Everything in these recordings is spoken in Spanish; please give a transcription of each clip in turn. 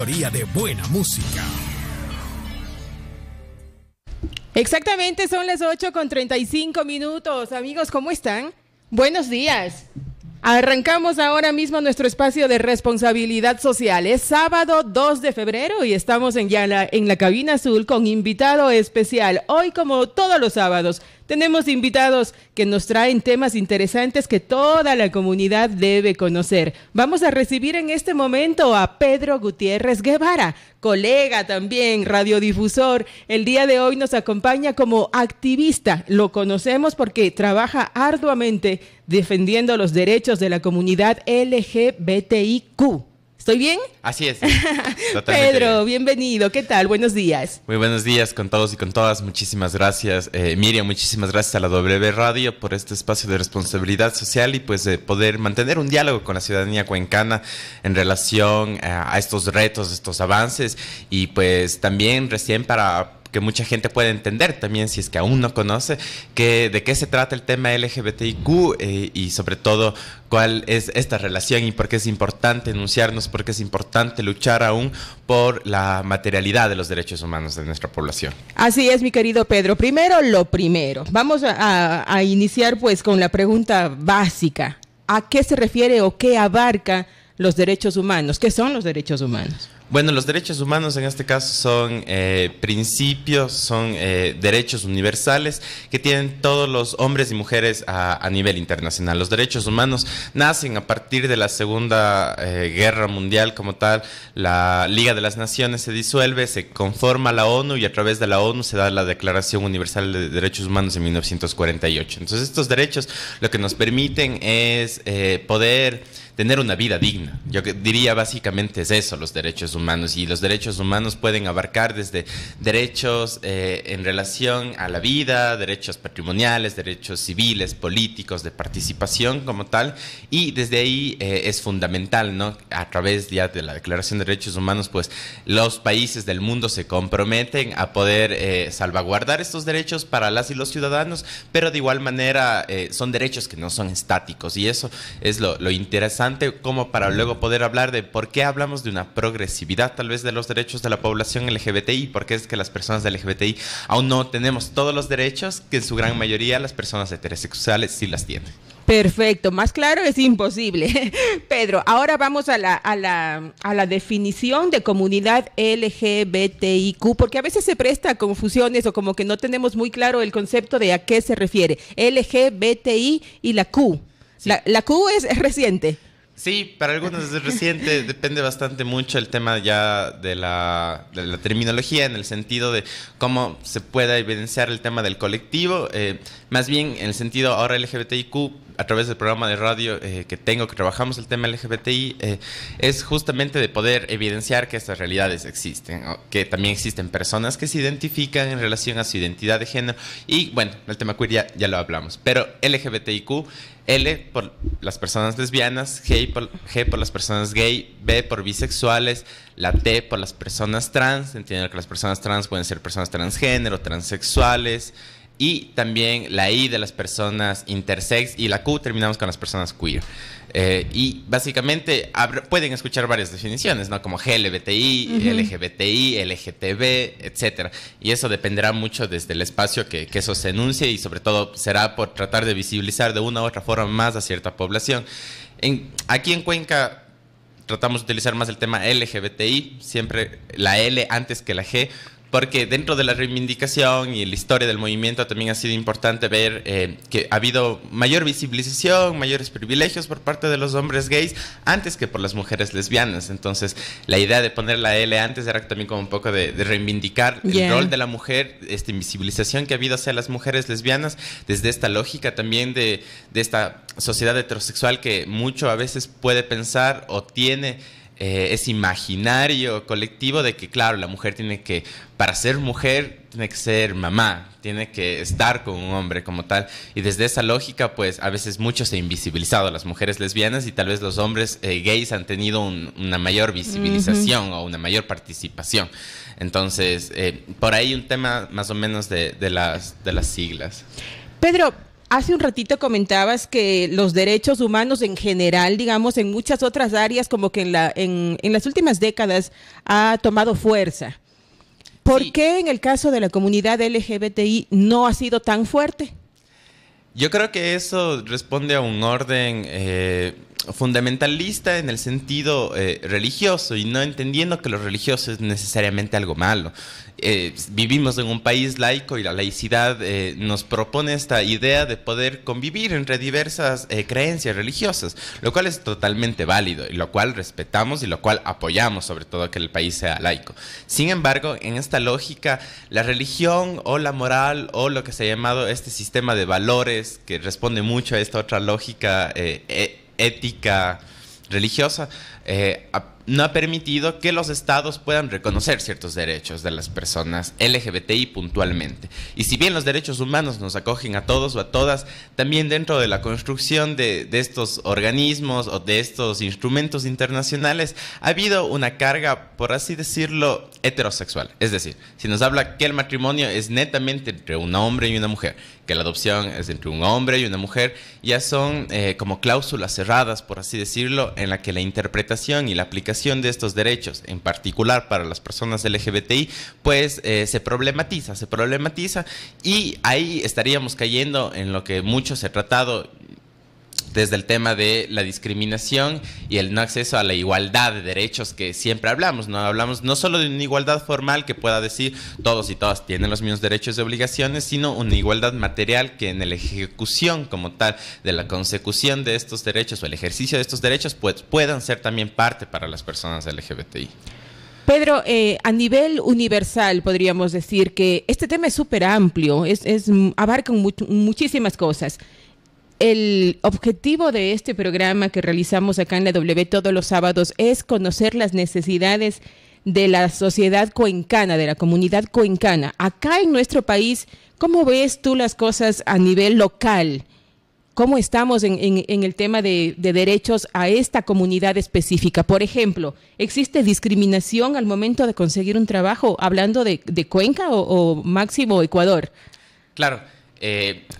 De buena música. Exactamente, son las 8:35. Amigos, ¿cómo están? Buenos días. Arrancamos ahora mismo nuestro espacio de responsabilidad social. Es sábado 2 de febrero y estamos en la cabina azul con invitado especial. Hoy, como todos los sábados, tenemos invitados que nos traen temas interesantes que toda la comunidad debe conocer. Vamos a recibir en este momento a Pedro Gutiérrez Guevara, colega también, radiodifusor. El día de hoy nos acompaña como activista. Lo conocemos porque trabaja arduamente defendiendo los derechos de la comunidad LGBTIQ. ¿Estoy bien? Así es. Pedro, bienvenido. ¿Qué tal? Buenos días. Muy buenos días con todos y con todas. Muchísimas gracias. Miriam, muchísimas gracias a la W Radio por este espacio de responsabilidad social y pues de poder mantener un diálogo con la ciudadanía cuencana en relación a estos retos, estos avances y pues también recién para que mucha gente pueda entender también, si es que aún no conoce, de qué se trata el tema LGBTIQ y sobre todo cuál es esta relación y por qué es importante enunciarnos, por qué es importante luchar aún por la materialidad de los derechos humanos de nuestra población. Así es, mi querido Pedro. Primero, lo primero. Vamos a iniciar pues con la pregunta básica. ¿A qué se refiere o qué abarca los derechos humanos? ¿Qué son los derechos humanos? Bueno, los derechos humanos en este caso son principios, son derechos universales que tienen todos los hombres y mujeres a nivel internacional. Los derechos humanos nacen a partir de la Segunda Guerra Mundial como tal. La Liga de las Naciones se disuelve, se conforma la ONU y a través de la ONU se da la Declaración Universal de Derechos Humanos en 1948. Entonces estos derechos lo que nos permiten es poder tener una vida digna. Yo diría básicamente es eso, los derechos humanos. Y los derechos humanos pueden abarcar desde derechos en relación a la vida, derechos patrimoniales, derechos civiles, políticos, de participación como tal. Y desde ahí es fundamental, ¿no? A través ya de la Declaración de Derechos Humanos, pues los países del mundo se comprometen a poder salvaguardar estos derechos para las y los ciudadanos, pero de igual manera son derechos que no son estáticos. Y eso es lo interesante, como para luego poder hablar de por qué hablamos de una progresividad tal vez de los derechos de la población LGBTI, porque es que las personas de LGBTI aún no tenemos todos los derechos que en su gran mayoría las personas heterosexuales sí las tienen. Perfecto, más claro es imposible. Pedro, ahora vamos a la definición de comunidad LGBTIQ, porque a veces se presta a confusiones o como que no tenemos muy claro el concepto de a qué se refiere. LGBTI y la Q. Sí. La Q es reciente. Sí, para algunos es reciente, depende bastante mucho el tema ya de la terminología en el sentido de cómo se pueda evidenciar el tema del colectivo, más bien en el sentido ahora LGBTIQ, a través del programa de radio que trabajamos el tema LGBTI, es justamente de poder evidenciar que estas realidades existen, que también existen personas que se identifican en relación a su identidad de género y bueno, el tema queer ya lo hablamos, pero LGBTIQ, L por las personas lesbianas, G por las personas gay, B por bisexuales, la T por las personas trans, entiendo que las personas trans pueden ser personas transgénero, transexuales, y también la I de las personas intersex y la Q terminamos con las personas queer. Y básicamente pueden escuchar varias definiciones, ¿no? Como GLBTI, LGBTI, LGTB, etcétera. Y eso dependerá mucho desde el espacio que eso se enuncie y sobre todo será por tratar de visibilizar de una u otra forma más a cierta población. Aquí en Cuenca tratamos de utilizar más el tema LGBTI, siempre la L antes que la G, porque dentro de la reivindicación y la historia del movimiento también ha sido importante ver que ha habido mayor visibilización, mayores privilegios por parte de los hombres gays antes que por las mujeres lesbianas. Entonces, la idea de poner la L antes era también como un poco de reivindicar el rol de la mujer, esta invisibilización que ha habido hacia las mujeres lesbianas, desde esta lógica también de esta sociedad heterosexual que mucho a veces puede pensar o tiene ese imaginario colectivo de que, claro, la mujer tiene que, para ser mujer, tiene que ser mamá, tiene que estar con un hombre como tal. Y desde esa lógica, pues, a veces mucho se ha invisibilizado a las mujeres lesbianas y tal vez los hombres gays han tenido una mayor visibilización o una mayor participación. Entonces, por ahí un tema más o menos de las siglas. Pedro, Hace un ratito comentabas que los derechos humanos en general, digamos, en muchas otras áreas, como que en las últimas décadas ha tomado fuerza. ¿Por Sí. qué en el caso de la comunidad LGBTI no ha sido tan fuerte? Yo creo que eso responde a un orden fundamentalista en el sentido religioso y no entendiendo que lo religioso es necesariamente algo malo. Vivimos en un país laico y la laicidad nos propone esta idea de poder convivir entre diversas creencias religiosas, lo cual es totalmente válido y lo cual respetamos y lo cual apoyamos, sobre todo que el país sea laico. Sin embargo, en esta lógica, la religión o la moral o lo que se ha llamado este sistema de valores que responde mucho a esta otra lógica ética religiosa, no ha permitido que los estados puedan reconocer ciertos derechos de las personas LGBTI puntualmente. Y si bien los derechos humanos nos acogen a todos o a todas, también dentro de la construcción de estos organismos o de estos instrumentos internacionales ha habido una carga, por así decirlo, heterosexual. Es decir, si nos habla que el matrimonio es netamente entre un hombre y una mujer, que la adopción es entre un hombre y una mujer, ya son como cláusulas cerradas, por así decirlo, en la que la interpretación y la aplicación de estos derechos, en particular para las personas LGBTI, pues se problematiza y ahí estaríamos cayendo en lo que mucho se ha tratado desde el tema de la discriminación y el no acceso a la igualdad de derechos que siempre hablamos. No hablamos no solo de una igualdad formal que pueda decir todos y todas tienen los mismos derechos y obligaciones, sino una igualdad material que en la ejecución como tal de la consecución de estos derechos o el ejercicio de estos derechos pues puedan ser también parte para las personas LGBTI. Pedro, a nivel universal podríamos decir que este tema es súper amplio, abarca muchísimas cosas. El objetivo de este programa que realizamos acá en la W todos los sábados es conocer las necesidades de la sociedad cuencana, de la comunidad cuencana. Acá en nuestro país, ¿cómo ves tú las cosas a nivel local? ¿Cómo estamos en el tema de derechos a esta comunidad específica? Por ejemplo, ¿existe discriminación al momento de conseguir un trabajo, hablando de Cuenca o máximo Ecuador? Claro.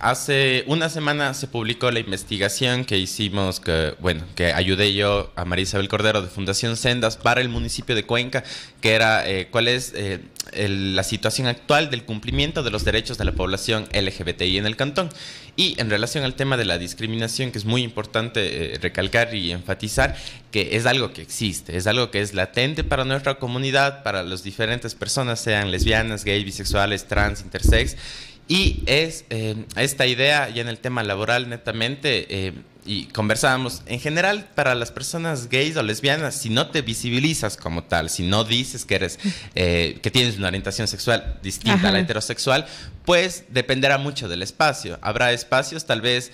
Hace una semana se publicó la investigación que hicimos, que ayudé yo a María Isabel Cordero de Fundación Sendas para el municipio de Cuenca, que era cuál es la situación actual del cumplimiento de los derechos de la población LGBTI en el cantón. Y en relación al tema de la discriminación, que es muy importante recalcar y enfatizar, que es algo que existe, es algo que es latente para nuestra comunidad, para las diferentes personas, sean lesbianas, gays, bisexuales, trans, intersex. Y es esta idea ya en el tema laboral netamente, y conversábamos, en general para las personas gays o lesbianas, si no te visibilizas como tal, si no dices que eres, que tienes una orientación sexual distinta a la heterosexual, pues dependerá mucho del espacio. Habrá espacios tal vez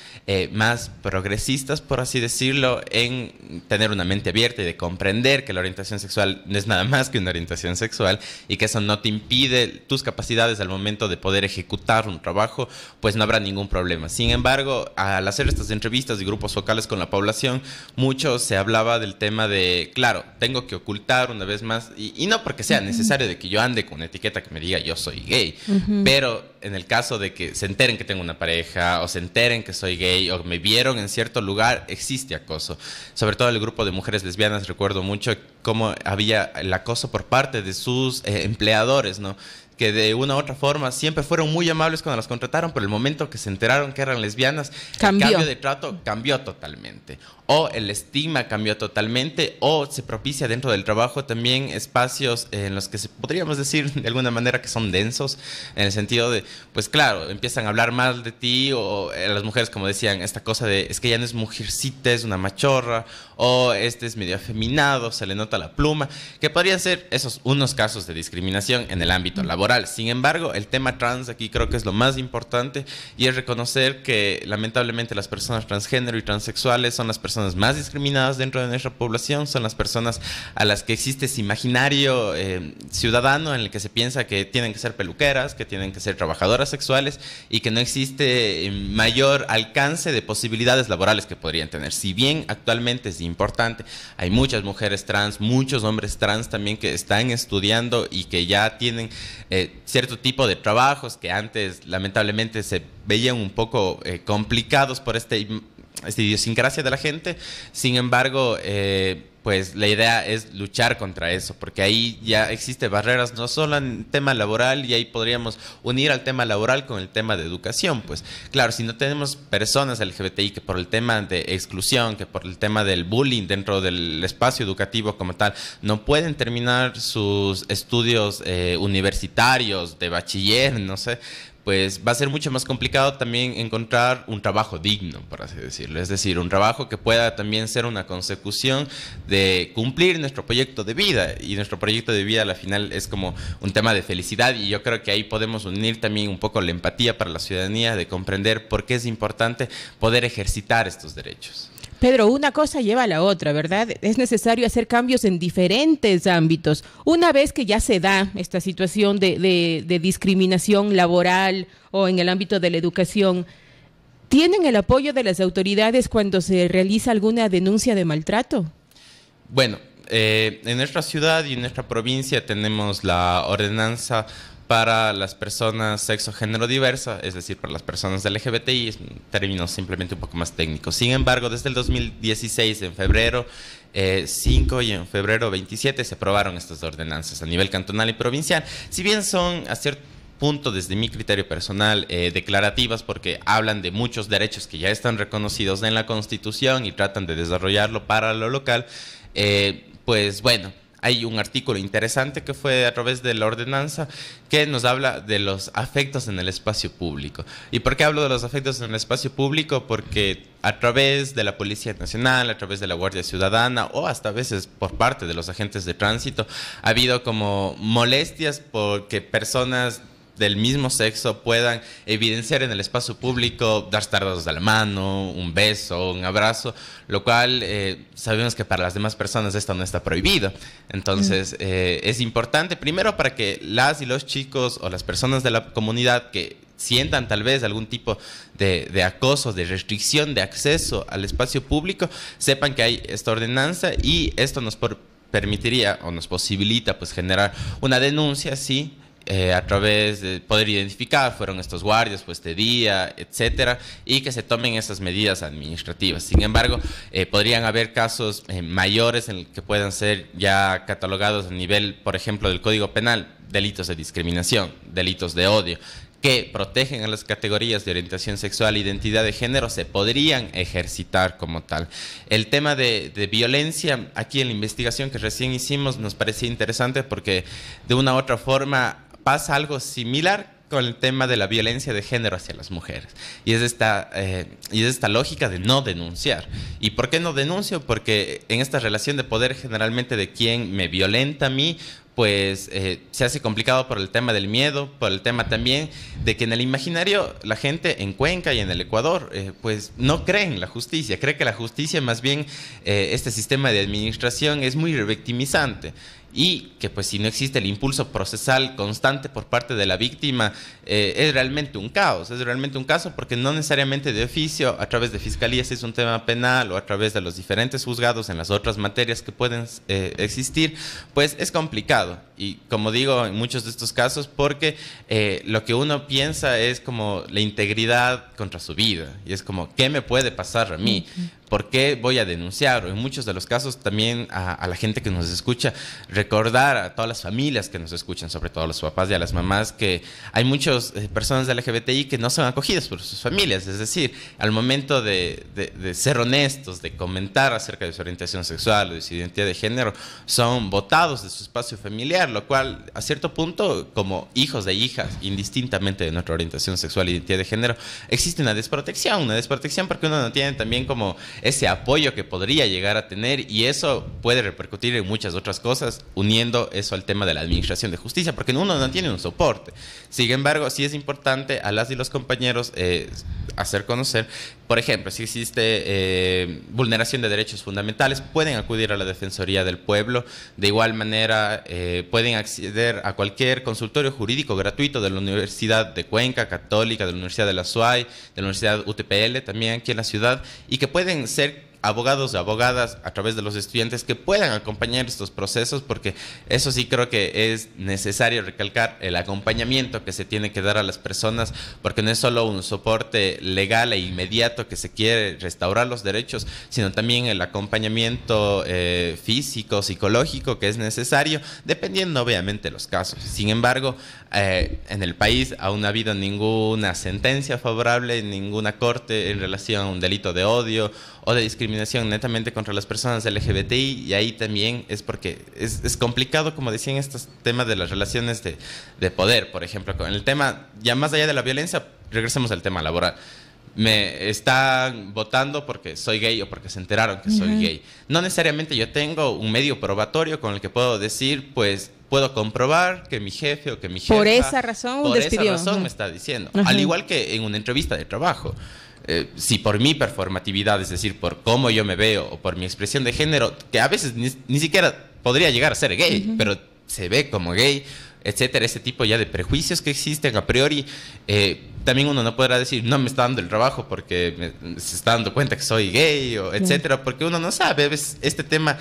más progresistas, por así decirlo, en tener una mente abierta y de comprender que la orientación sexual no es nada más que una orientación sexual y que eso no te impide tus capacidades al momento de poder ejecutar un trabajo, pues no habrá ningún problema. Sin embargo, al hacer estas entrevistas y grupos focales con la población, mucho se hablaba del tema de, claro, tengo que ocultar una vez más, y no porque sea necesario de que yo ande con una etiqueta que me diga yo soy gay, pero en el caso de que se enteren que tengo una pareja o se enteren que soy gay o me vieron en cierto lugar, existe acoso. Sobre todo el grupo de mujeres lesbianas, recuerdo mucho cómo había el acoso por parte de sus empleadores, ¿no? Que de una u otra forma siempre fueron muy amables cuando las contrataron, pero el momento que se enteraron que eran lesbianas, el cambio de trato cambió totalmente. O el estigma cambió totalmente, o se propicia dentro del trabajo también espacios en los que podríamos decir de alguna manera que son densos, en el sentido de, pues claro, empiezan a hablar mal de ti, o las mujeres como decían, esta cosa de, es que ya no es mujercita, es una machorra, o este es medio afeminado, se le nota la pluma, que podrían ser esos unos casos de discriminación en el ámbito laboral. Sin embargo, el tema trans aquí creo que es lo más importante, y es reconocer que lamentablemente las personas transgénero y transexuales son las personas personas más discriminadas dentro de nuestra población, son las personas a las que existe ese imaginario ciudadano en el que se piensa que tienen que ser peluqueras, que tienen que ser trabajadoras sexuales y que no existe mayor alcance de posibilidades laborales que podrían tener. Si bien actualmente es importante, hay muchas mujeres trans, muchos hombres trans también que están estudiando y que ya tienen cierto tipo de trabajos que antes lamentablemente se veían un poco complicados por esta idiosincrasia de la gente. Sin embargo, pues la idea es luchar contra eso, porque ahí ya existen barreras no solo en el tema laboral, y ahí podríamos unir al tema laboral con el tema de educación. Pues claro, si no tenemos personas LGBTI que por el tema de exclusión, que por el tema del bullying dentro del espacio educativo como tal, no pueden terminar sus estudios universitarios, de bachiller, no sé, pues va a ser mucho más complicado también encontrar un trabajo digno, por así decirlo. Es decir, un trabajo que pueda también ser una consecución de cumplir nuestro proyecto de vida. Y nuestro proyecto de vida al final es como un tema de felicidad, y yo creo que ahí podemos unir también un poco la empatía para la ciudadanía, de comprender por qué es importante poder ejercitar estos derechos. Pedro, una cosa lleva a la otra, ¿verdad? Es necesario hacer cambios en diferentes ámbitos. Una vez que ya se da esta situación de discriminación laboral o en el ámbito de la educación, ¿tienen el apoyo de las autoridades cuando se realiza alguna denuncia de maltrato? Bueno, en nuestra ciudad y en nuestra provincia tenemos la ordenanza para las personas sexo-género diversa, es decir, para las personas LGBTI, es un término simplemente un poco más técnico. Sin embargo, desde el 2016, en febrero 5 y en febrero 27, se aprobaron estas ordenanzas a nivel cantonal y provincial. Si bien son a cierto punto, desde mi criterio personal, declarativas, porque hablan de muchos derechos que ya están reconocidos en la Constitución y tratan de desarrollarlo para lo local, pues bueno, hay un artículo interesante que fue a través de la ordenanza que nos habla de los afectos en el espacio público. ¿Y por qué hablo de los afectos en el espacio público? Porque a través de la Policía Nacional, a través de la Guardia Ciudadana o hasta a veces por parte de los agentes de tránsito, ha habido como molestias porque personas del mismo sexo puedan evidenciar en el espacio público dar tardados de la mano, un beso, un abrazo, lo cual sabemos que para las demás personas esto no está prohibido. Entonces es importante primero para que las y los chicos o las personas de la comunidad que sientan tal vez algún tipo de acoso, de restricción de acceso al espacio público, sepan que hay esta ordenanza, y esto nos permitiría o nos posibilita pues generar una denuncia, sí, a través de poder identificar fueron estos guardias pues de día, etcétera, y que se tomen esas medidas administrativas. Sin embargo, podrían haber casos mayores en el que puedan ser ya catalogados a nivel, por ejemplo, del Código Penal, delitos de discriminación, delitos de odio, que protegen a las categorías de orientación sexual e identidad de género, se podrían ejercitar como tal. El tema de violencia, aquí en la investigación que recién hicimos, nos parecía interesante porque de una u otra forma pasa algo similar con el tema de la violencia de género hacia las mujeres. Y es esta lógica de no denunciar. ¿Y por qué no denuncio? Porque en esta relación de poder generalmente de quien me violenta a mí, pues se hace complicado por el tema del miedo, por el tema también de que en el imaginario la gente en Cuenca y en el Ecuador pues no cree en la justicia, cree que la justicia más bien este sistema de administración es muy revictimizante, y que pues si no existe el impulso procesal constante por parte de la víctima, es realmente un caos, es realmente un caso, porque no necesariamente de oficio, a través de fiscalías es un tema penal, o a través de los diferentes juzgados en las otras materias que pueden existir, pues es complicado. Y como digo, en muchos de estos casos, porque lo que uno piensa es como la integridad contra su vida, y es como, ¿qué me puede pasar a mí? ¿Por qué voy a denunciar? O en muchos de los casos también a la gente que nos escucha, recordar a todas las familias que nos escuchan, sobre todo a los papás y a las mamás, que hay muchas personas de LGBTI que no son acogidas por sus familias. Es decir, al momento de ser honestos, de comentar acerca de su orientación sexual o de su identidad de género, son botados de su espacio familiar, lo cual a cierto punto, como hijos e hijas, indistintamente de nuestra orientación sexual e identidad de género, existe una desprotección porque uno no tiene también como ese apoyo que podría llegar a tener, y eso puede repercutir en muchas otras cosas, uniendo eso al tema de la administración de justicia, porque uno no tiene un soporte. Sin embargo, sí es importante a las y los compañeros hacer conocer, por ejemplo, si existe vulneración de derechos fundamentales, pueden acudir a la Defensoría del Pueblo. De igual manera, pueden acceder a cualquier consultorio jurídico gratuito de la Universidad de Cuenca, Católica, de la Universidad de la SUAY, de la Universidad UTPL, también aquí en la ciudad, y que pueden ser abogados y abogadas a través de los estudiantes que puedan acompañar estos procesos, porque eso sí creo que es necesario recalcar el acompañamiento que se tiene que dar a las personas, porque no es solo un soporte legal e inmediato que se quiere restaurar los derechos, sino también el acompañamiento físico, psicológico que es necesario, dependiendo obviamente de los casos. Sin embargo, en el país aún no ha habido ninguna sentencia favorable, ninguna corte en relación a un delito de odio o de discriminación netamente contra las personas LGBTI, y ahí también es porque es complicado, como decía, en estos temas de las relaciones de poder. Por ejemplo, con el tema, ya más allá de la violencia, regresemos al tema laboral. Me están votando porque soy gay o porque se enteraron que soy gay. No necesariamente yo tengo un medio probatorio con el que puedo decir, pues, puedo comprobar que mi jefe o que mi jefa... Por esa razón me está diciendo. Al igual que en una entrevista de trabajo. Si por mi performatividad, es decir, por cómo yo me veo o por mi expresión de género, que a veces ni siquiera podría llegar a ser gay, pero se ve como gay, etcétera, ese tipo ya de prejuicios que existen a priori, también uno no podrá decir, no me está dando el trabajo porque se está dando cuenta que soy gay, o etcétera, porque uno no sabe. A veces este tema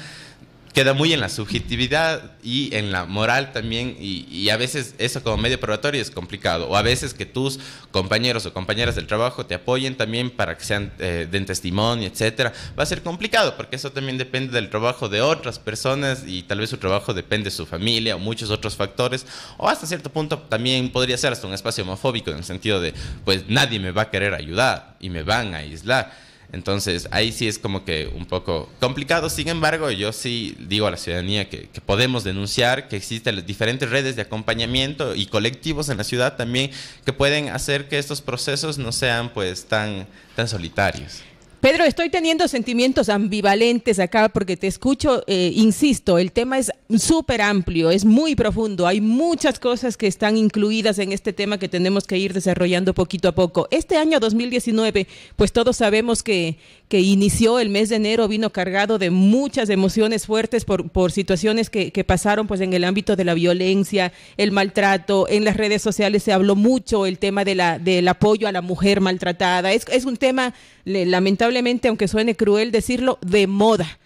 queda muy en la subjetividad y en la moral también, y a veces eso como medio probatorio es complicado, o a veces que tus compañeros o compañeras del trabajo te apoyen también para que sean den testimonio, etcétera, va a ser complicado, porque eso también depende del trabajo de otras personas, y tal vez su trabajo depende de su familia o muchos otros factores, o hasta cierto punto también podría ser hasta un espacio homofóbico, en el sentido de, pues nadie me va a querer ayudar y me van a aislar. Entonces, ahí sí es como que un poco complicado. Sin embargo, yo sí digo a la ciudadanía que podemos denunciar, que existen diferentes redes de acompañamiento y colectivos en la ciudad también que pueden hacer que estos procesos no sean pues tan solitarios. Pedro, estoy teniendo sentimientos ambivalentes acá porque te escucho, insisto, el tema es súper amplio, es muy profundo, hay muchas cosas que están incluidas en este tema que tenemos que ir desarrollando poquito a poco. Este año 2019, pues todos sabemos que inició el mes de enero, vino cargado de muchas emociones fuertes por situaciones que pasaron pues en el ámbito de la violencia, el maltrato. En las redes sociales se habló mucho el tema del apoyo a la mujer maltratada. Es un tema, lamentablemente, aunque suene cruel decirlo, de moda,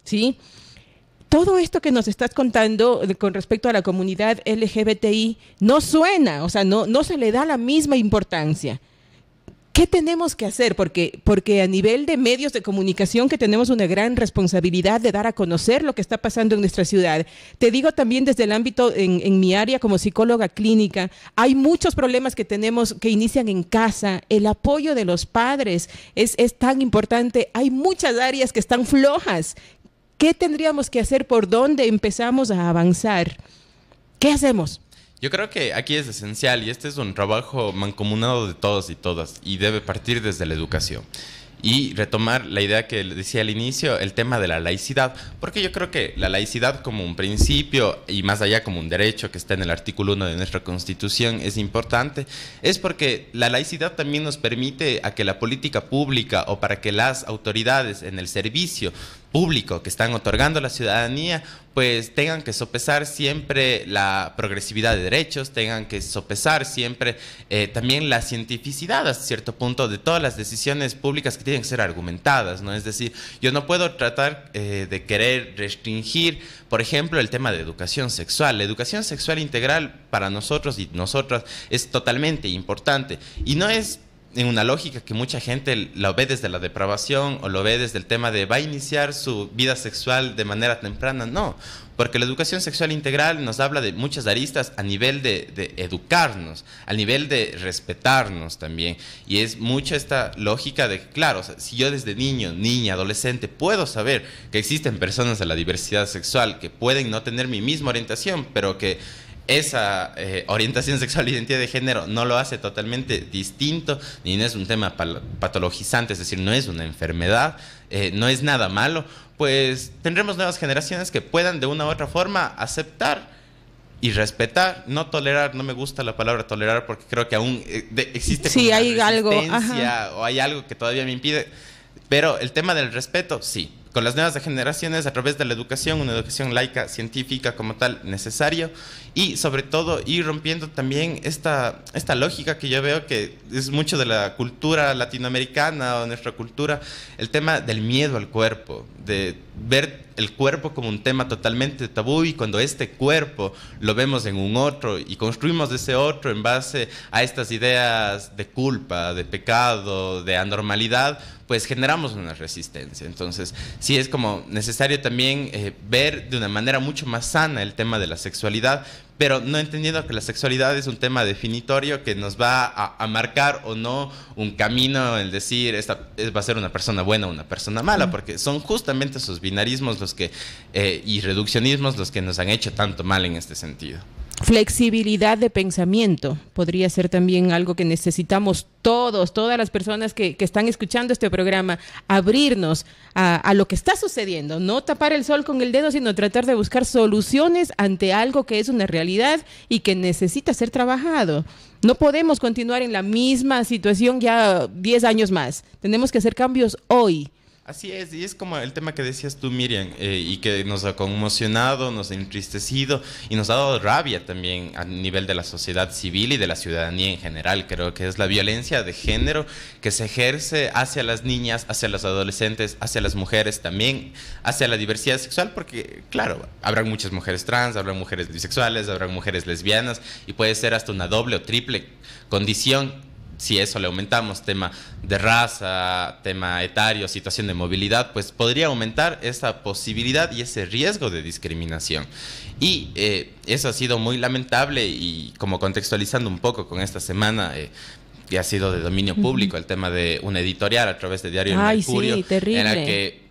¿sí? Todo esto que nos estás contando con respecto a la comunidad LGBTI no suena, o sea, no se le da la misma importancia. ¿Qué tenemos que hacer? Porque a nivel de medios de comunicación, que tenemos una gran responsabilidad de dar a conocer lo que está pasando en nuestra ciudad. Te digo también desde el ámbito, en mi área como psicóloga clínica, hay muchos problemas que tenemos que inician en casa. El apoyo de los padres es tan importante. Hay muchas áreas que están flojas. ¿Qué tendríamos que hacer? ¿Por dónde empezamos a avanzar? ¿Qué hacemos? Yo creo que aquí es esencial, y este es un trabajo mancomunado de todos y todas, y debe partir desde la educación. Y retomar la idea que decía al inicio, el tema de la laicidad, porque yo creo que la laicidad como un principio, y más allá como un derecho que está en el artículo 1 de nuestra Constitución, es importante, es porque la laicidad también nos permite a que la política pública, o para que las autoridades en el servicio público que están otorgando a la ciudadanía, pues tengan que sopesar siempre la progresividad de derechos, tengan que sopesar siempre también la cientificidad hasta cierto punto de todas las decisiones públicas que tienen que ser argumentadas, ¿no? Es decir, yo no puedo tratar de querer restringir, por ejemplo, el tema de educación sexual. La educación sexual integral para nosotros y nosotras es totalmente importante, y no es en una lógica que mucha gente lo ve desde la depravación o lo ve desde el tema de va a iniciar su vida sexual de manera temprana. No, porque la educación sexual integral nos habla de muchas aristas a nivel de educarnos, al nivel de respetarnos también. Y es mucha esta lógica de, claro, o sea, si yo desde niño, niña, adolescente puedo saber que existen personas de la diversidad sexual que pueden no tener mi misma orientación, pero que esa orientación sexual, identidad de género, no lo hace totalmente distinto, ni no es un tema patologizante, es decir, no es una enfermedad, no es nada malo, pues tendremos nuevas generaciones que puedan de una u otra forma aceptar y respetar, no tolerar. No me gusta la palabra tolerar porque creo que aún existe sí, como hay una algo, resistencia o hay algo que todavía me impide, pero el tema del respeto, sí. Con las nuevas generaciones, a través de la educación, una educación laica, científica como tal, necesario, y sobre todo ir rompiendo también esta lógica que yo veo que es mucho de la cultura latinoamericana o nuestra cultura, el tema del miedo al cuerpo, de ver el cuerpo como un tema totalmente tabú, y cuando este cuerpo lo vemos en un otro y construimos ese otro en base a estas ideas de culpa, de pecado, de anormalidad, pues generamos una resistencia. Entonces, sí es como necesario también ver de una manera mucho más sana el tema de la sexualidad, pero no entendiendo que la sexualidad es un tema definitorio que nos va a marcar o no un camino, el decir, esta va a ser una persona buena o una persona mala, porque son justamente esos binarismos los que, y reduccionismos los que nos han hecho tanto mal en este sentido. Flexibilidad de pensamiento podría ser también algo que necesitamos todas las personas que están escuchando este programa, abrirnos a lo que está sucediendo, no tapar el sol con el dedo, sino tratar de buscar soluciones ante algo que es una realidad y que necesita ser trabajado. No podemos continuar en la misma situación ya 10 años más, tenemos que hacer cambios hoy. Así es, y es como el tema que decías tú, Miriam, y que nos ha conmocionado, nos ha entristecido y nos ha dado rabia también a nivel de la sociedad civil y de la ciudadanía en general. Creo que es la violencia de género que se ejerce hacia las niñas, hacia los adolescentes, hacia las mujeres también, hacia la diversidad sexual, porque claro, habrán muchas mujeres trans, habrán mujeres bisexuales, habrán mujeres lesbianas, y puede ser hasta una doble o triple condición. Si eso le aumentamos, tema de raza, tema etario, situación de movilidad, pues podría aumentar esa posibilidad y ese riesgo de discriminación. Y eso ha sido muy lamentable, y como contextualizando un poco con esta semana, que ha sido de dominio público, el tema de una editorial a través de Diario El Mercurio, sí, terrible. en la que,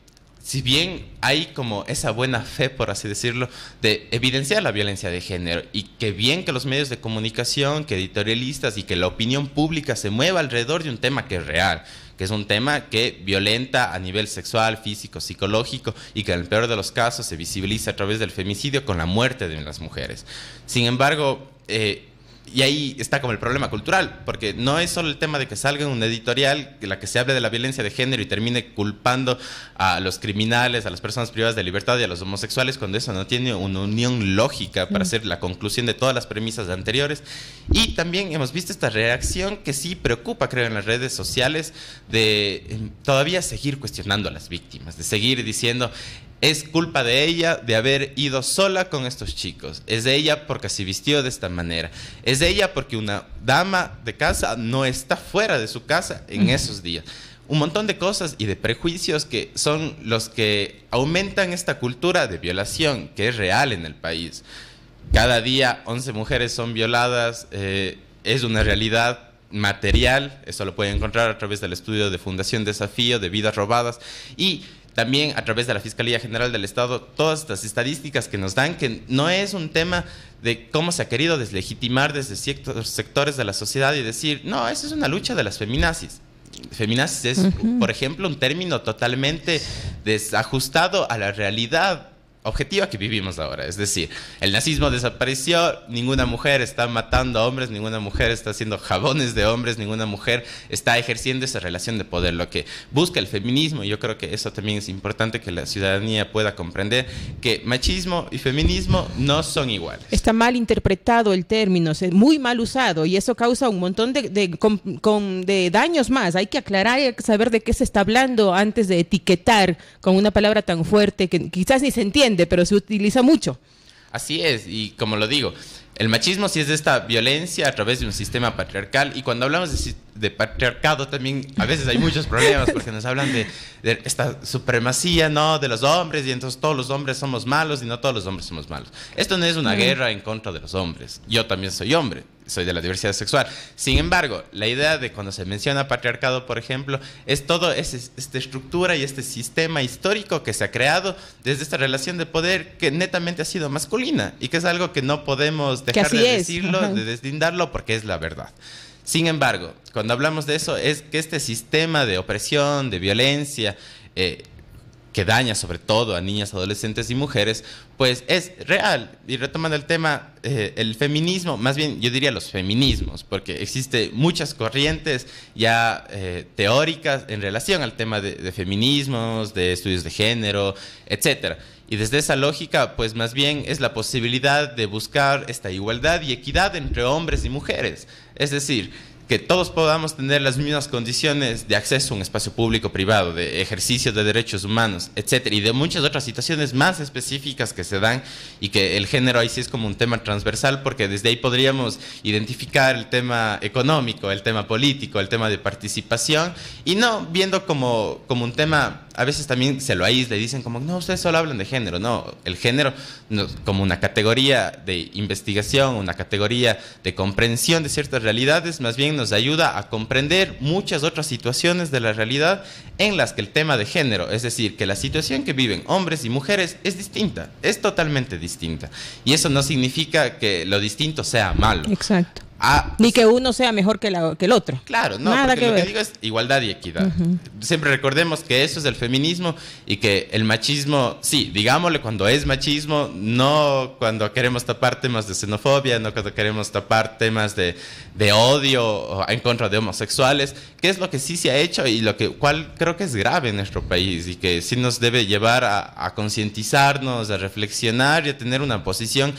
si bien hay como esa buena fe, por así decirlo, de evidenciar la violencia de género, y que bien que los medios de comunicación, que editorialistas y que la opinión pública se mueva alrededor de un tema que es real, que es un tema que violenta a nivel sexual, físico, psicológico, y que en el peor de los casos se visibiliza a través del femicidio con la muerte de las mujeres. Sin embargo, y ahí está como el problema cultural, porque no es solo el tema de que salga una editorial en la que se hable de la violencia de género y termine culpando a los criminales, a las personas privadas de libertad y a los homosexuales, cuando eso no tiene una unión lógica para hacer la conclusión de todas las premisas anteriores. Y también hemos visto esta reacción que sí preocupa, creo, en las redes sociales, de todavía seguir cuestionando a las víctimas, de seguir diciendo: es culpa de ella de haber ido sola con estos chicos. Es de ella porque se vistió de esta manera. Es de ella porque una dama de casa no está fuera de su casa en esos días. Un montón de cosas y de prejuicios que son los que aumentan esta cultura de violación que es real en el país. Cada día 11 mujeres son violadas. Es una realidad material. Eso lo pueden encontrar a través del estudio de Fundación Desafío de Vidas Robadas. Y también a través de la Fiscalía General del Estado, todas estas estadísticas que nos dan, que no es un tema de cómo se ha querido deslegitimar desde ciertos sectores de la sociedad y decir, no, eso es una lucha de las feminazis. Feminazis es, por ejemplo, un término totalmente desajustado a la realidad objetiva que vivimos ahora. Es decir, el nazismo desapareció, ninguna mujer está matando a hombres, ninguna mujer está haciendo jabones de hombres, ninguna mujer está ejerciendo esa relación de poder. Lo que busca el feminismo, y yo creo que eso también es importante que la ciudadanía pueda comprender, que machismo y feminismo no son iguales. Está mal interpretado el término, muy mal usado, y eso causa un montón de daños más. Hay que aclarar y hay que saber de qué se está hablando antes de etiquetar con una palabra tan fuerte que quizás ni se entiende, pero se utiliza mucho. Así es, y como lo digo, el machismo sí es de esta violencia a través de un sistema patriarcal, y cuando hablamos de patriarcado también a veces hay muchos problemas, porque nos hablan de esta supremacía, ¿no?, de los hombres, y entonces todos los hombres somos malos y no todos los hombres somos malos. Esto no es una guerra en contra de los hombres. Yo también soy hombre. soy de la diversidad sexual. Sin embargo, la idea de cuando se menciona patriarcado, por ejemplo, es todo esta estructura y este sistema histórico que se ha creado desde esta relación de poder que netamente ha sido masculina y que es algo que no podemos dejar de decirlo, de deslindarlo, porque es la verdad. Sin embargo, cuando hablamos de eso, es que este sistema de opresión, de violencia, que daña sobre todo a niñas, adolescentes y mujeres, pues es real. Y retomando el tema, el feminismo, más bien yo diría los feminismos, porque existen muchas corrientes ya teóricas en relación al tema de feminismos, de estudios de género, etcétera. Y desde esa lógica, pues más bien es la posibilidad de buscar esta igualdad y equidad entre hombres y mujeres. Es decir, que todos podamos tener las mismas condiciones de acceso a un espacio público privado, de ejercicio de derechos humanos, etcétera, y de muchas otras situaciones más específicas que se dan, y que el género ahí sí es como un tema transversal, porque desde ahí podríamos identificar el tema económico, el tema político, el tema de participación, y no viendo como un tema. A veces también se lo aísla y dicen como, no, ustedes solo hablan de género. No, el género como una categoría de investigación, una categoría de comprensión de ciertas realidades, más bien nos ayuda a comprender muchas otras situaciones de la realidad en las que el tema de género, es decir, que la situación que viven hombres y mujeres es distinta, es totalmente distinta. Y eso no significa que lo distinto sea malo. Exacto. Ni que uno sea mejor que el otro. Claro, no, nada porque que lo ver. que digo es igualdad y equidad. Siempre recordemos que eso es el feminismo y que el machismo, sí, digámosle cuando es machismo, no cuando queremos tapar temas de xenofobia, no cuando queremos tapar temas de odio en contra de homosexuales, que es lo que sí se ha hecho y cual creo que es grave en nuestro país y que sí nos debe llevar a concientizarnos, a reflexionar y a tener una posición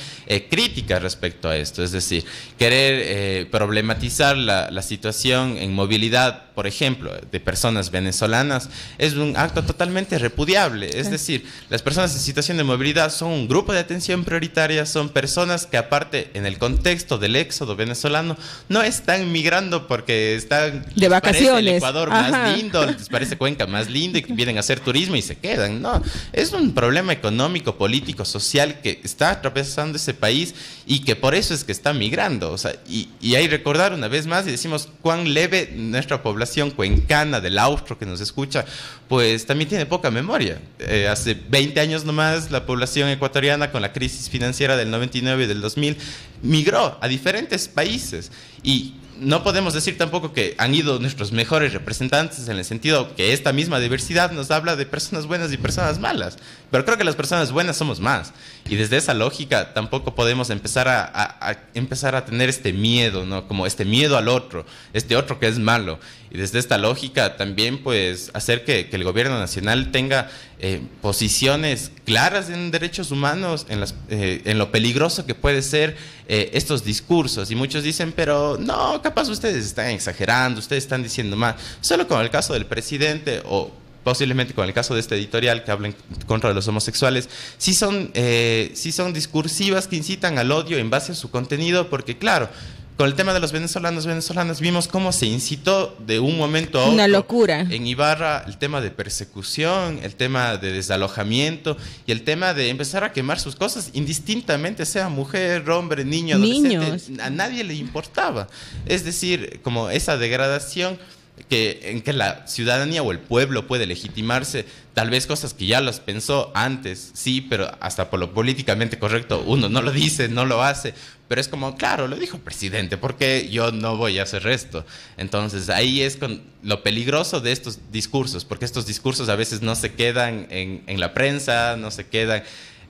crítica respecto a esto. Es decir, querer problematizar la situación en movilidad, por ejemplo, de personas venezolanas, es un acto totalmente repudiable. Es decir, las personas en situación de movilidad son un grupo de atención prioritaria, son personas que aparte en el contexto del éxodo venezolano no están migrando porque están de vacaciones, parece el Ecuador más lindo, les parece Cuenca más lindo y que vienen a hacer turismo y se quedan. No, es un problema económico, político, social que está atravesando ese país y que por eso es que está migrando. O sea, y ahí recordar una vez más y decimos cuán leve nuestra población cuencana del austro que nos escucha, pues también tiene poca memoria. Hace 20 años nomás la población ecuatoriana con la crisis financiera del 99 y del 2000 migró a diferentes países y no podemos decir tampoco que han ido nuestros mejores representantes en el sentido que esta misma diversidad nos habla de personas buenas y personas malas, pero creo que las personas buenas somos más y desde esa lógica tampoco podemos empezar a tener este miedo, ¿no? Como este miedo al otro, este otro que es malo, y desde esta lógica también pues hacer que el gobierno nacional tenga posiciones claras en derechos humanos, en lo peligroso que puede ser estos discursos. Y muchos dicen, pero no, capaz ustedes están exagerando, ustedes están diciendo más. Solo con el caso del presidente o posiblemente con el caso de este editorial que habla en contra de los homosexuales, sí son discursivas que incitan al odio en base a su contenido, porque claro, con el tema de los venezolanas vimos cómo se incitó de un momento a otro. Una locura. En Ibarra, el tema de persecución, el tema de desalojamiento y el tema de empezar a quemar sus cosas, indistintamente sea mujer, hombre, niño, adolescente. A nadie le importaba. Es decir, como esa degradación en que la ciudadanía o el pueblo puede legitimarse, tal vez cosas que ya las pensó antes, sí, pero hasta por lo políticamente correcto uno no lo dice, no lo hace, pero es como, claro, lo dijo el presidente, ¿por qué yo no voy a hacer esto? Entonces ahí es con lo peligroso de estos discursos, porque estos discursos a veces no se quedan en la prensa, no se quedan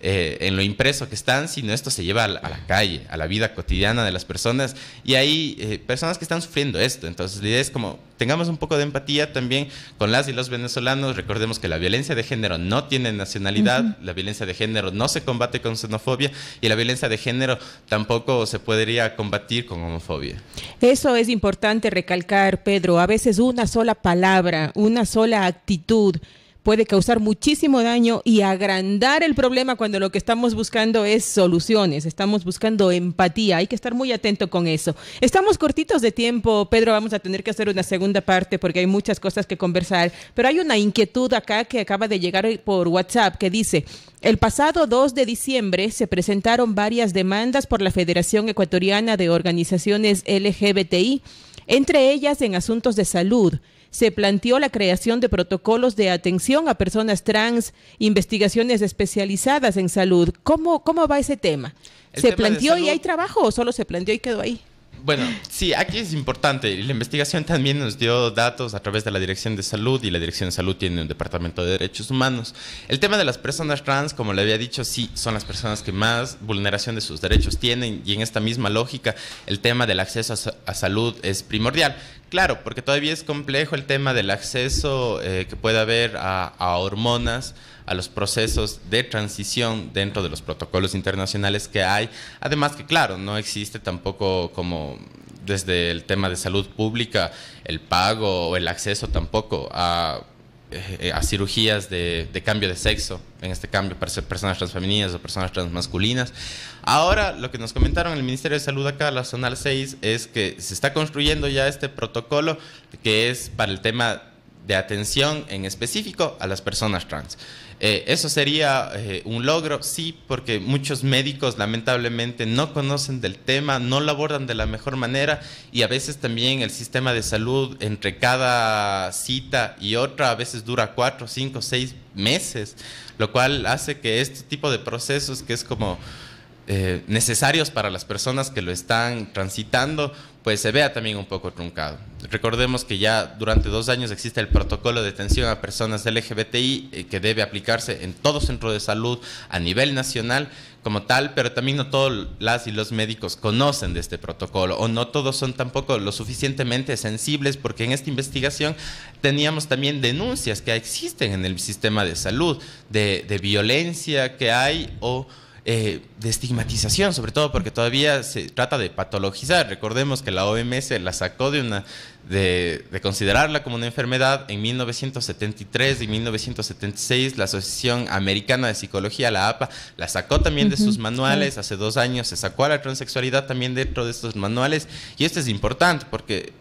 en lo impreso que están, sino esto se lleva a la calle, a la vida cotidiana de las personas, y hay personas que están sufriendo esto. Entonces la idea es como tengamos un poco de empatía también con las y los venezolanos. Recordemos que la violencia de género no tiene nacionalidad, la violencia de género no se combate con xenofobia y la violencia de género tampoco se podría combatir con homofobia. Eso es importante recalcar, Pedro. A veces una sola palabra, una sola actitud puede causar muchísimo daño y agrandar el problema cuando lo que estamos buscando es soluciones, estamos buscando empatía. Hay que estar muy atento con eso. Estamos cortitos de tiempo, Pedro, vamos a tener que hacer una segunda parte porque hay muchas cosas que conversar, pero hay una inquietud acá que acaba de llegar por WhatsApp que dice: el pasado 2 de diciembre se presentaron varias demandas por la Federación Ecuatoriana de Organizaciones LGBTI, entre ellas en asuntos de salud. Se planteó la creación de protocolos de atención a personas trans, investigaciones especializadas en salud. ¿Cómo va ese tema? ¿Se planteó y hay trabajo o solo se planteó y quedó ahí? Bueno, sí, aquí es importante. La investigación también nos dio datos a través de la Dirección de Salud, y la Dirección de Salud tiene un departamento de derechos humanos. El tema de las personas trans, como le había dicho, sí, son las personas que más vulneración de sus derechos tienen, y en esta misma lógica el tema del acceso a salud es primordial. Claro, porque todavía es complejo el tema del acceso que puede haber a hormonas, a los procesos de transición dentro de los protocolos internacionales que hay. Además que, claro, no existe tampoco como desde el tema de salud pública el pago o el acceso tampoco a cirugías de cambio de sexo, en este cambio para ser personas transfemeninas o personas transmasculinas. Ahora, lo que nos comentaron el Ministerio de Salud acá, la Zonal 6, es que se está construyendo ya este protocolo que es para el tema de atención en específico a las personas trans. Eso sería un logro, sí, porque muchos médicos lamentablemente no conocen del tema, no lo abordan de la mejor manera, y a veces también el sistema de salud entre cada cita y otra a veces dura 4, 5, 6 meses, lo cual hace que este tipo de procesos que es como necesarios para las personas que lo están transitando, pues se vea también un poco truncado. Recordemos que ya durante 2 años existe el protocolo de atención a personas LGBTI que debe aplicarse en todo centro de salud a nivel nacional como tal, pero también no todos las y los médicos conocen de este protocolo, o no todos son tampoco lo suficientemente sensibles, porque en esta investigación teníamos también denuncias que existen en el sistema de salud de violencia que hay o de estigmatización, sobre todo porque todavía se trata de patologizar. Recordemos que la OMS la sacó de considerarla como una enfermedad en 1973 y 1976. La Asociación Americana de Psicología, la APA, la sacó también de sus manuales. Hace 2 años se sacó a la transexualidad también dentro de estos manuales, y esto es importante porque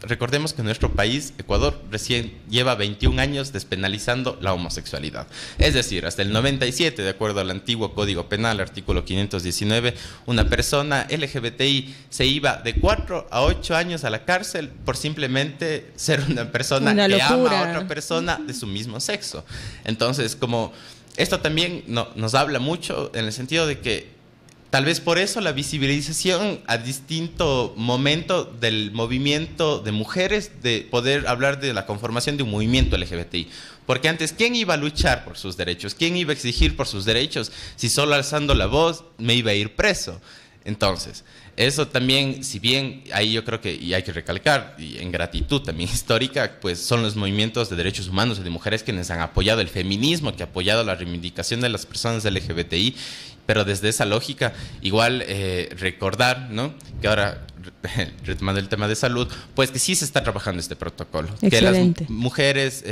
recordemos que nuestro país, Ecuador, recién lleva 21 años despenalizando la homosexualidad. Es decir, hasta el 97, de acuerdo al antiguo Código Penal, artículo 519, una persona LGBTI se iba de 4 a 8 años a la cárcel por simplemente ser una persona que ama a otra persona de su mismo sexo. Entonces, como esto también nos habla mucho en el sentido de que tal vez por eso la visibilización a distinto momento del movimiento de mujeres, de poder hablar de la conformación de un movimiento LGBTI. Porque antes, ¿quién iba a luchar por sus derechos? ¿Quién iba a exigir por sus derechos? Si solo alzando la voz me iba a ir preso. Entonces, eso también, si bien ahí yo creo que, y hay que recalcar, y en gratitud también histórica, pues son los movimientos de derechos humanos y de mujeres quienes han apoyado el feminismo, que ha apoyado la reivindicación de las personas LGBTI, pero desde esa lógica, igual recordar, ¿no?, que ahora, retomando el tema de salud, pues que sí se está trabajando este protocolo. Excelente. Que las mujeres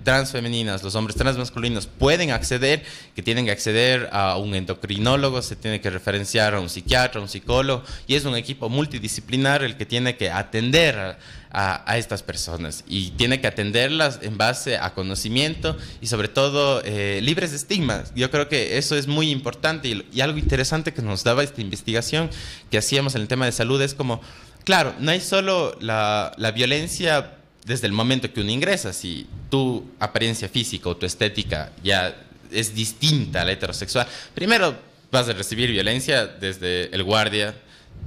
transfemeninas, los hombres transmasculinos pueden acceder, que tienen que acceder a un endocrinólogo, se tiene que referenciar a un psiquiatra, a un psicólogo, y es un equipo multidisciplinar el que tiene que atender a estas personas, y tiene que atenderlas en base a conocimiento y sobre todo libres de estigmas. Yo creo que eso es muy importante, y algo interesante que nos daba esta investigación que hacíamos en el tema de salud es como, claro, no hay solo la violencia desde el momento que uno ingresa. Si tu apariencia física o tu estética ya es distinta a la heterosexual, primero vas a recibir violencia desde el guardia,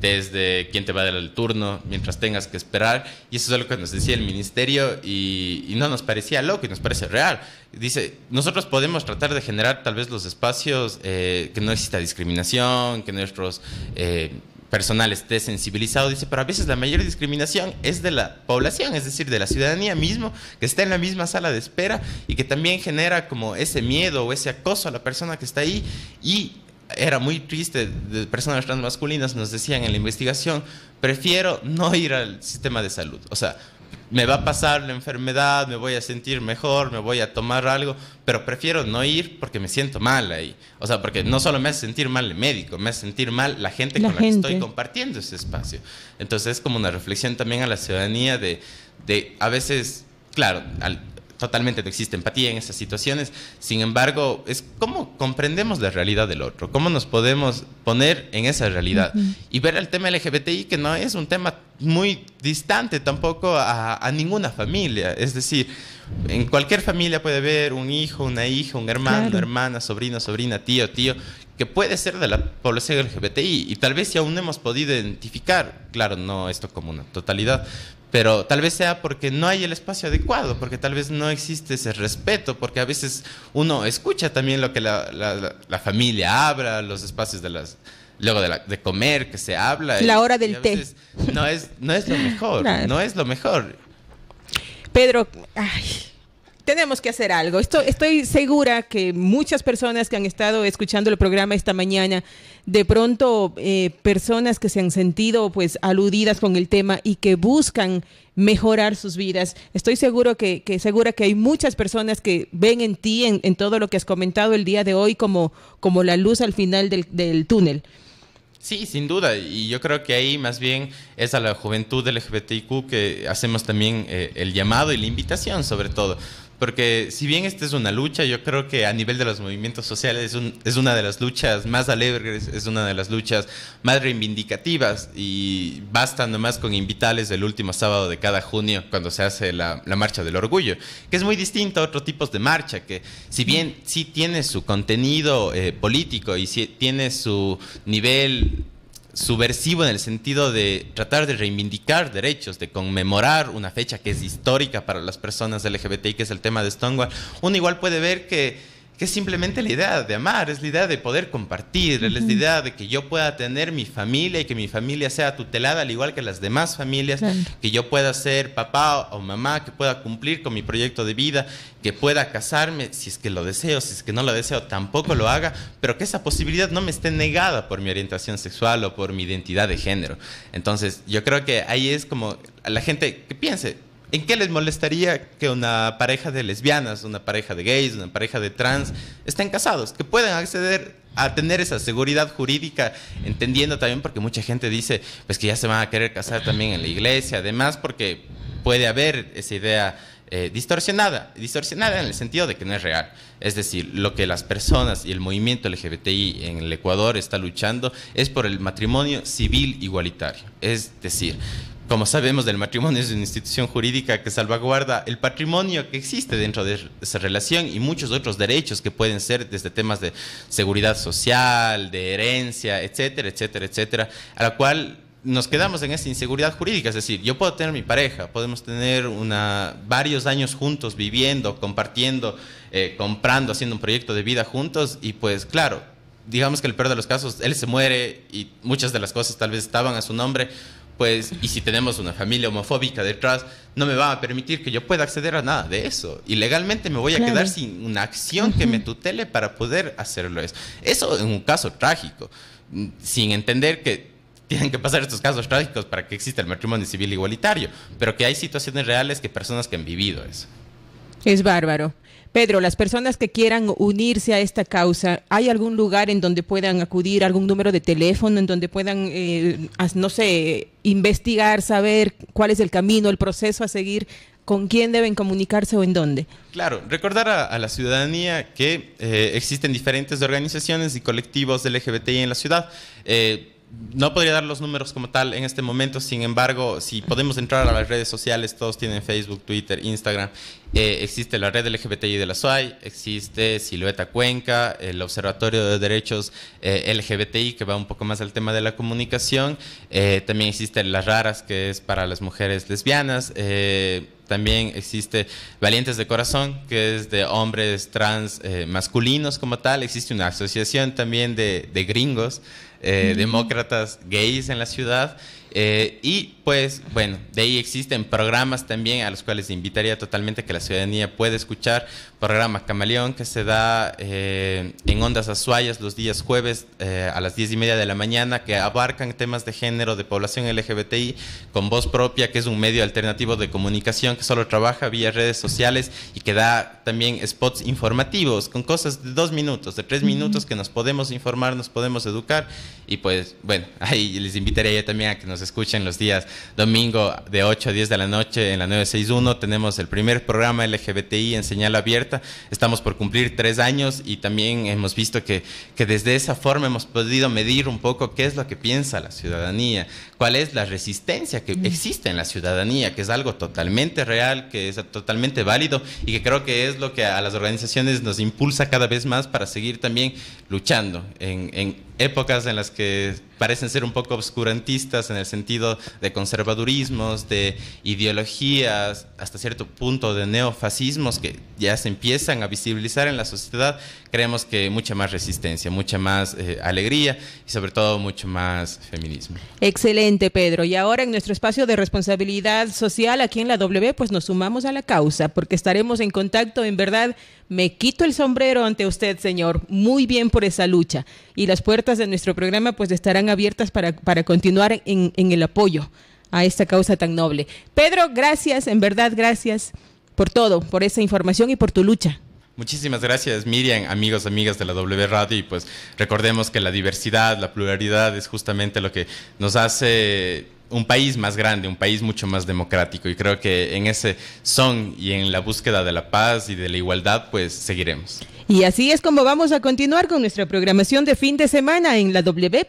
desde quien te va a dar el turno, mientras tengas que esperar, y eso es lo que nos decía el ministerio, y no nos parecía loco, y nos parece real. Dice, nosotros podemos tratar de generar tal vez los espacios que no exista discriminación, que nuestros personal esté sensibilizado, dice, pero a veces la mayor discriminación es de la población, es decir, de la ciudadanía mismo, que está en la misma sala de espera y que también genera como ese miedo o ese acoso a la persona que está ahí. Y era muy triste, de personas transmasculinas nos decían en la investigación, prefiero no ir al sistema de salud. O sea, me va a pasar la enfermedad, me voy a sentir mejor, me voy a tomar algo, pero prefiero no ir porque me siento mal ahí. O sea, porque no solo me hace sentir mal el médico, me hace sentir mal la gente con la que estoy compartiendo ese espacio. Entonces es como una reflexión también a la ciudadanía de a veces, claro, totalmente no existe empatía en esas situaciones. Sin embargo, es cómo comprendemos la realidad del otro, cómo nos podemos poner en esa realidad y ver el tema LGBTI, que no es un tema muy distante tampoco a ninguna familia. Es decir, en cualquier familia puede haber un hijo, una hija, un hermano, una hermana, sobrino, sobrina, tío, que puede ser de la población LGBTI y tal vez si aún no hemos podido identificar, claro, no esto como una totalidad, pero tal vez sea porque no hay el espacio adecuado, porque tal vez no existe ese respeto, porque a veces uno escucha también lo que la familia habla, los espacios luego de comer que se habla. La hora del té. No es lo mejor, claro. No es lo mejor. Pedro, tenemos que hacer algo. Estoy segura que muchas personas que han estado escuchando el programa esta mañana, de pronto personas que se han sentido pues aludidas con el tema y que buscan mejorar sus vidas. Estoy segura que hay muchas personas que ven en ti, en todo lo que has comentado el día de hoy, como la luz al final del túnel. Sí, sin duda, y yo creo que ahí más bien es a la juventud LGBTIQ que hacemos también el llamado y la invitación sobre todo, porque si bien esta es una lucha, yo creo que a nivel de los movimientos sociales es una de las luchas más alegres, es una de las luchas más reivindicativas y basta nomás con invitarles el último sábado de cada junio cuando se hace la Marcha del Orgullo, que es muy distinto a otros tipos de marcha, que si bien sí tiene su contenido político y sí tiene su nivel subversivo en el sentido de tratar de reivindicar derechos, de conmemorar una fecha que es histórica para las personas LGBTI, que es el tema de Stonewall, uno igual puede ver que es simplemente la idea de amar, es la idea de poder compartir, es la idea de que yo pueda tener mi familia y que mi familia sea tutelada al igual que las demás familias, que yo pueda ser papá o mamá, que pueda cumplir con mi proyecto de vida, que pueda casarme si es que lo deseo, si es que no lo deseo tampoco lo haga, pero que esa posibilidad no me esté negada por mi orientación sexual o por mi identidad de género. Entonces yo creo que ahí es como a la gente que piense, ¿en qué les molestaría que una pareja de lesbianas, una pareja de gays, una pareja de trans estén casados? Que puedan acceder a tener esa seguridad jurídica, entendiendo también porque mucha gente dice pues que ya se van a querer casar también en la iglesia, además porque puede haber esa idea distorsionada en el sentido de que no es real. Es decir, lo que las personas y el movimiento LGBTI en el Ecuador está luchando es por el matrimonio civil igualitario. Es decir, como sabemos, el matrimonio es una institución jurídica que salvaguarda el patrimonio que existe dentro de esa relación y muchos otros derechos que pueden ser desde temas de seguridad social, de herencia, etcétera, etcétera, etcétera, a la cual nos quedamos en esa inseguridad jurídica. Es decir, yo puedo tener mi pareja, podemos tener varios años juntos viviendo, compartiendo, comprando, haciendo un proyecto de vida juntos y pues claro, digamos que en el peor de los casos él se muere y muchas de las cosas tal vez estaban a su nombre, pues, y si tenemos una familia homofóbica detrás, no me va a permitir que yo pueda acceder a nada de eso. Y legalmente me voy a quedar sin una acción que me tutele para poder hacerlo eso. Eso en un caso trágico, sin entender que tienen que pasar estos casos trágicos para que exista el matrimonio civil igualitario, pero que hay situaciones reales que personas que han vivido eso. Es bárbaro. Pedro, las personas que quieran unirse a esta causa, ¿hay algún lugar en donde puedan acudir, algún número de teléfono en donde puedan, no sé, investigar, saber cuál es el camino, el proceso a seguir, con quién deben comunicarse o en dónde? Claro, recordar a la ciudadanía que existen diferentes organizaciones y colectivos de LGBTI en la ciudad. No podría dar los números como tal en este momento, sin embargo, si podemos entrar a las redes sociales, todos tienen Facebook, Twitter, Instagram. Existe la red LGBTI de la SUAY, existe Silueta Cuenca, el Observatorio de Derechos LGBTI, que va un poco más al tema de la comunicación. También existe Las Raras, que es para las mujeres lesbianas. También existe Valientes de Corazón, que es de hombres trans masculinos como tal. Existe una asociación también de gringos, demócratas gays en la ciudad. Y pues bueno, de ahí existen programas también a los cuales invitaría totalmente que la ciudadanía pueda escuchar. Programa Camaleón, que se da en Ondas Azuayas los días jueves a las 10:30 de la mañana, que abarcan temas de género, de población LGBTI, con Voz Propia, que es un medio alternativo de comunicación que solo trabaja vía redes sociales y que da también spots informativos con cosas de 2 minutos, de 3 minutos, que nos podemos informar, nos podemos educar. Y pues bueno, ahí les invitaría también a que nos escuchen los días domingo de 8 a 10 de la noche en la 961. Tenemos el primer programa LGBTI en señal abierta. Estamos por cumplir 3 años y también hemos visto que desde esa forma hemos podido medir un poco qué es lo que piensa la ciudadanía, cuál es la resistencia que existe en la ciudadanía, que es algo totalmente real, que es totalmente válido y que creo que es lo que a las organizaciones nos impulsa cada vez más para seguir también luchando en épocas en las que parecen ser un poco obscurantistas en el sentido de conservadurismos, de ideologías, hasta cierto punto de neofascismos que ya se empiezan a visibilizar en la sociedad. Creemos que mucha más resistencia, mucha más alegría y sobre todo mucho más feminismo. Excelente, Pedro. Y ahora en nuestro espacio de responsabilidad social aquí en la W, pues nos sumamos a la causa porque estaremos en contacto. En verdad, me quito el sombrero ante usted, señor. Muy bien por esa lucha. Y las puertas de nuestro programa pues estarán abiertas para continuar en el apoyo a esta causa tan noble. Pedro, gracias, en verdad, gracias por todo, por esa información y por tu lucha. Muchísimas gracias, Miriam, amigos, amigas de la W Radio, y pues recordemos que la diversidad, la pluralidad es justamente lo que nos hace un país más grande, un país mucho más democrático, y creo que en ese son y en la búsqueda de la paz y de la igualdad pues seguiremos. Y así es como vamos a continuar con nuestra programación de fin de semana en la W.